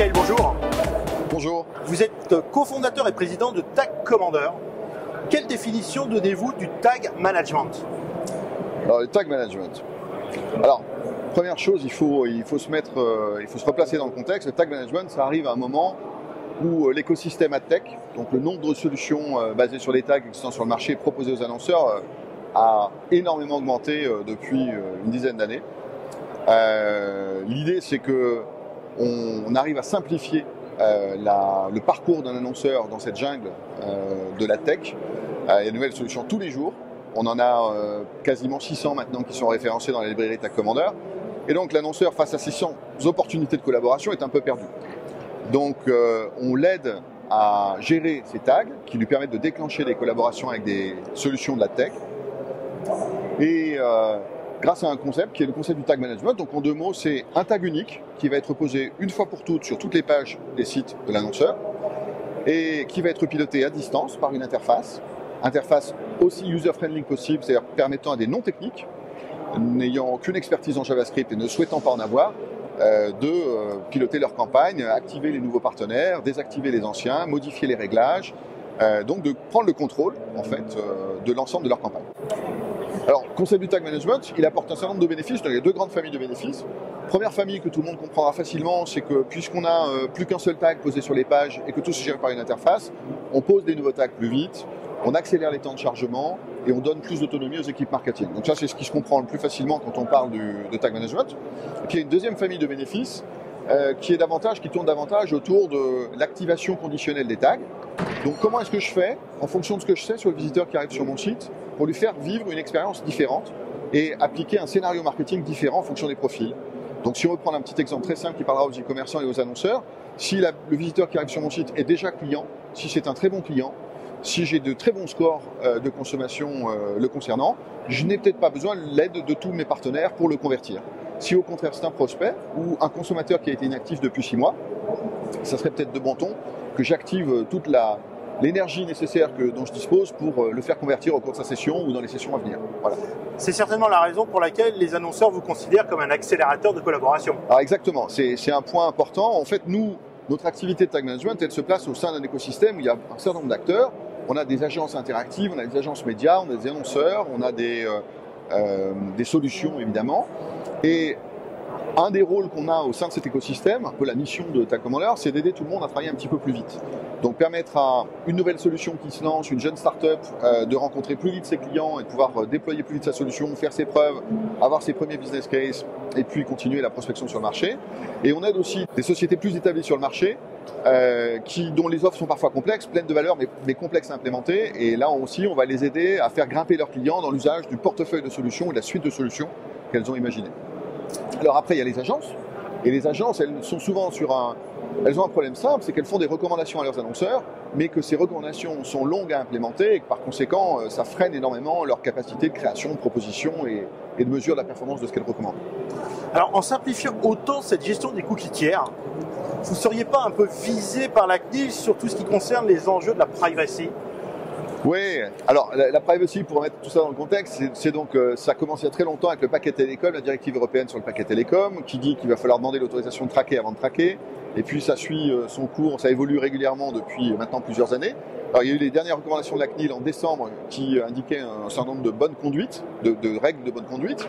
Michael, bonjour. Bonjour. Vous êtes cofondateur et président de Tag Commander. Quelle définition donnez-vous du tag management? Alors, le tag management. Alors, première chose, il faut se replacer dans le contexte. Le tag management, ça arrive à un moment où l'écosystème AdTech, donc le nombre de solutions basées sur les tags existant sur le marché proposées aux annonceurs, a énormément augmenté depuis une dizaine d'années. L'idée, c'est que on arrive à simplifier le parcours d'un annonceur dans cette jungle de la tech. Il y a de nouvelles solutions tous les jours. On en a quasiment 600 maintenant qui sont référencés dans la librairie Tag Commander. Et donc l'annonceur, face à 600 opportunités de collaboration, est un peu perdu. Donc on l'aide à gérer ces tags qui lui permettent de déclencher des collaborations avec des solutions de la tech. Et grâce à un concept qui est le concept du tag management. Donc en deux mots, c'est un tag unique qui va être posé une fois pour toutes sur toutes les pages des sites de l'annonceur et qui va être piloté à distance par une interface aussi user-friendly que possible, c'est-à-dire permettant à des non-techniques, n'ayant aucune expertise en JavaScript et ne souhaitant pas en avoir, de piloter leur campagne, activer les nouveaux partenaires, désactiver les anciens, modifier les réglages, donc de prendre le contrôle en fait de l'ensemble de leur campagne. Alors, le concept du tag management, il apporte un certain nombre de bénéfices. Il y a deux grandes familles de bénéfices. Première famille que tout le monde comprendra facilement, c'est que puisqu'on a plus qu'un seul tag posé sur les pages et que tout se gère par une interface, on pose des nouveaux tags plus vite, on accélère les temps de chargement et on donne plus d'autonomie aux équipes marketing. Donc ça, c'est ce qui se comprend le plus facilement quand on parle de tag management. Et puis il y a une deuxième famille de bénéfices qui tourne davantage autour de l'activation conditionnelle des tags. Donc comment est-ce que je fais, en fonction de ce que je sais sur le visiteur qui arrive sur mon site, pour lui faire vivre une expérience différente et appliquer un scénario marketing différent en fonction des profils. Donc si on veut prendre un petit exemple très simple qui parlera aux e-commerçants et aux annonceurs, si le visiteur qui arrive sur mon site est déjà client, si c'est un très bon client, si j'ai de très bons scores de consommation le concernant, je n'ai peut-être pas besoin de l'aide de tous mes partenaires pour le convertir. Si au contraire c'est un prospect ou un consommateur qui a été inactif depuis 6 mois, ça serait peut-être de bon ton que j'active toute l'énergie nécessaire dont je dispose pour le faire convertir au cours de sa session ou dans les sessions à venir. Voilà. C'est certainement la raison pour laquelle les annonceurs vous considèrent comme un accélérateur de collaboration. Alors exactement, c'est un point important. En fait, notre activité de tag management, elle se place au sein d'un écosystème où il y a un certain nombre d'acteurs. On a des agences interactives, on a des agences médias, on a des annonceurs, on a des solutions évidemment. Et un des rôles qu'on a au sein de cet écosystème, un peu la mission de Tag Commander, c'est d'aider tout le monde à travailler un petit peu plus vite. Donc permettre à une nouvelle solution qui se lance, une jeune start-up, de rencontrer plus vite ses clients et de pouvoir déployer plus vite sa solution, faire ses preuves, avoir ses premiers business cases et puis continuer la prospection sur le marché. Et on aide aussi des sociétés plus établies sur le marché dont les offres sont parfois complexes, pleines de valeur mais complexes à implémenter. Et là aussi, on va les aider à faire grimper leurs clients dans l'usage du portefeuille de solutions et de la suite de solutions qu'elles ont imaginées. Alors après, il y a les agences. Et les agences, elles sont souvent elles ont un problème simple, c'est qu'elles font des recommandations à leurs annonceurs, mais que ces recommandations sont longues à implémenter et que par conséquent, ça freine énormément leur capacité de création, de proposition et de mesure de la performance de ce qu'elles recommandent. Alors, en simplifiant autant cette gestion des cookies tiers, vous ne seriez pas un peu visé par la CNIL sur tout ce qui concerne les enjeux de la privacy? Oui, alors la privacy, pour remettre tout ça dans le contexte, c'est donc, ça commence il y a très longtemps avec le paquet télécom, la directive européenne sur le paquet télécom, qui dit qu'il va falloir demander l'autorisation de traquer avant de traquer. Et puis ça suit son cours, ça évolue régulièrement depuis maintenant plusieurs années. Alors il y a eu les dernières recommandations de la CNIL en décembre qui indiquaient un certain nombre de bonnes conduites, de règles de bonne conduite.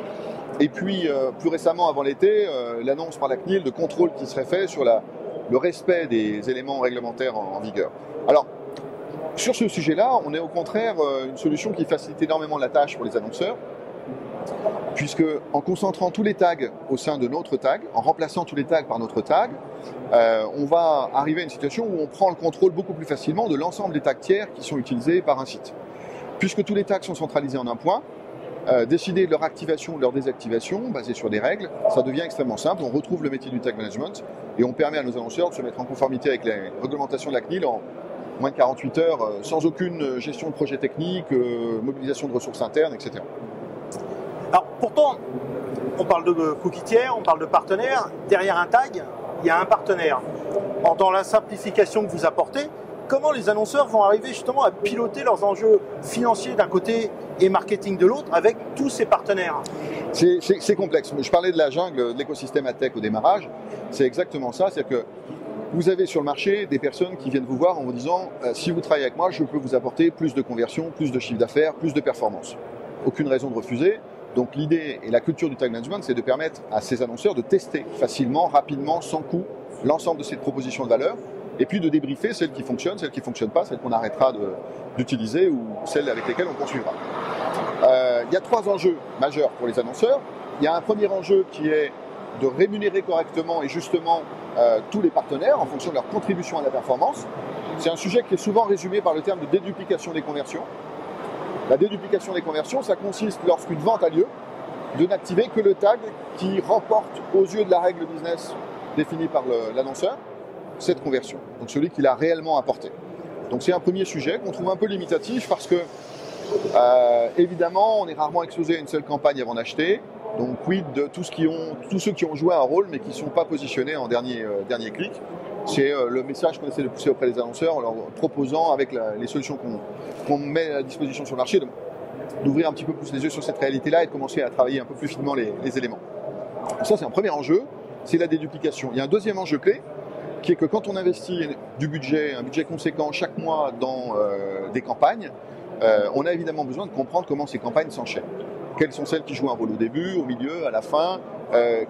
Et puis plus récemment, avant l'été, l'annonce par la CNIL de contrôle qui serait fait sur le respect des éléments réglementaires en vigueur. Alors, sur ce sujet-là, on est au contraire une solution qui facilite énormément la tâche pour les annonceurs, puisque en concentrant tous les tags au sein de notre tag, en remplaçant tous les tags par notre tag, on va arriver à une situation où on prend le contrôle beaucoup plus facilement de l'ensemble des tags tiers qui sont utilisés par un site. Puisque tous les tags sont centralisés en un point, décider de leur activation ou de leur désactivation, basé sur des règles, ça devient extrêmement simple. On retrouve le métier du tag management et on permet à nos annonceurs de se mettre en conformité avec les réglementations de la CNIL en moins de 48 heures, sans aucune gestion de projet technique, mobilisation de ressources internes, etc. Alors pourtant, on parle de cookies tiers, on parle de partenaires. Derrière un tag, il y a un partenaire. Dans la simplification que vous apportez, comment les annonceurs vont arriver justement à piloter leurs enjeux financiers d'un côté et marketing de l'autre avec tous ces partenaires? C'est complexe. Je parlais de la jungle, de l'écosystème AdTech au démarrage. C'est exactement ça. C'est-à-dire que vous avez sur le marché des personnes qui viennent vous voir en vous disant si vous travaillez avec moi, je peux vous apporter plus de conversion, plus de chiffre d'affaires, plus de performance. Aucune raison de refuser. Donc l'idée et la culture du tag management, c'est de permettre à ces annonceurs de tester facilement, rapidement, sans coût, l'ensemble de ces propositions de valeur, et puis de débriefer celles qui fonctionnent pas, celles qu'on arrêtera d'utiliser ou celles avec lesquelles on poursuivra. Il y a 3 enjeux majeurs pour les annonceurs. Il y a un premier enjeu qui est de rémunérer correctement et justement tous les partenaires en fonction de leur contribution à la performance. C'est un sujet qui est souvent résumé par le terme de déduplication des conversions. La déduplication des conversions, ça consiste, lorsqu'une vente a lieu, de n'activer que le tag qui remporte aux yeux de la règle business définie par l'annonceur cette conversion, donc celui qui l'a réellement apporté. Donc c'est un premier sujet qu'on trouve un peu limitatif parce que évidemment on est rarement exposé à une seule campagne avant d'acheter, donc quid de tous ceux qui ont joué un rôle mais qui ne sont pas positionnés en dernier clic. C'est le message qu'on essaie de pousser auprès des annonceurs en leur proposant avec les solutions qu'on met à disposition sur le marché d'ouvrir un petit peu plus les yeux sur cette réalité-là et de commencer à travailler un peu plus finement les éléments. Donc ça c'est un premier enjeu, c'est la déduplication. Il y a un deuxième enjeu clé qui est que quand on investit un budget conséquent chaque mois dans des campagnes, on a évidemment besoin de comprendre comment ces campagnes s'enchaînent. Quelles sont celles qui jouent un rôle au début, au milieu, à la fin,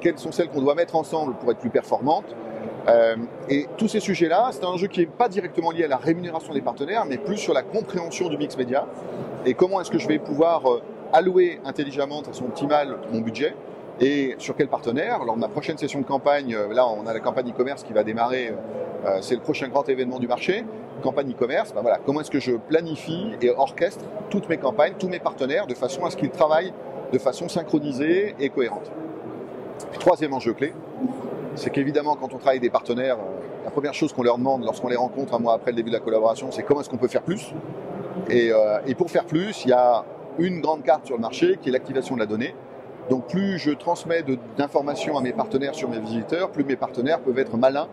quelles sont celles qu'on doit mettre ensemble pour être plus performantes. Et tous ces sujets-là, c'est un enjeu qui n'est pas directement lié à la rémunération des partenaires, mais plus sur la compréhension du mix média et comment est-ce que je vais pouvoir allouer intelligemment, de façon optimale, mon budget et sur quel partenaire. Lors de ma prochaine session de campagne, là on a la campagne e-commerce qui va démarrer, c'est le prochain grand événement du marché, campagne e-commerce, voilà, comment est-ce que je planifie et orchestre toutes mes campagnes, tous mes partenaires, de façon à ce qu'ils travaillent de façon synchronisée et cohérente. Puis, troisième enjeu clé, c'est qu'évidemment quand on travaille avec des partenaires, la première chose qu'on leur demande lorsqu'on les rencontre un mois après le début de la collaboration, c'est comment est-ce qu'on peut faire plus. Et pour faire plus, il y a une grande carte sur le marché qui est l'activation de la donnée. Donc plus je transmets d'informations à mes partenaires sur mes visiteurs, plus mes partenaires peuvent être malins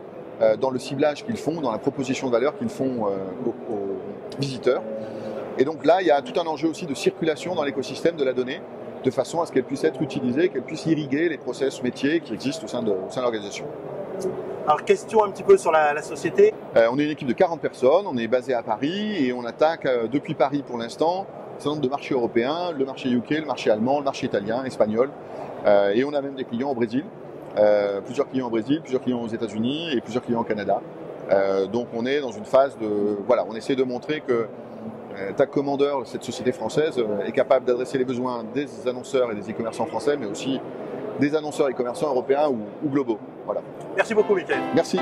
dans le ciblage qu'ils font, dans la proposition de valeur qu'ils font aux visiteurs. Et donc là, il y a tout un enjeu aussi de circulation dans l'écosystème de la donnée, de façon à ce qu'elle puisse être utilisée, qu'elle puisse irriguer les process métiers qui existent au sein de l'organisation. Alors question un petit peu sur la société. On est une équipe de 40 personnes, on est basé à Paris et on attaque depuis Paris pour l'instant un certain nombre de marchés européens, le marché UK, le marché allemand, le marché italien, espagnol, et on a même des clients au Brésil, plusieurs clients au Brésil, plusieurs clients aux États-Unis et plusieurs clients au Canada. Donc on est dans une phase voilà, on essaie de montrer que Tag Commander, cette société française, est capable d'adresser les besoins des annonceurs et des e-commerçants français, mais aussi des annonceurs et commerçants européens ou globaux. Voilà. Merci beaucoup, Michael. Merci.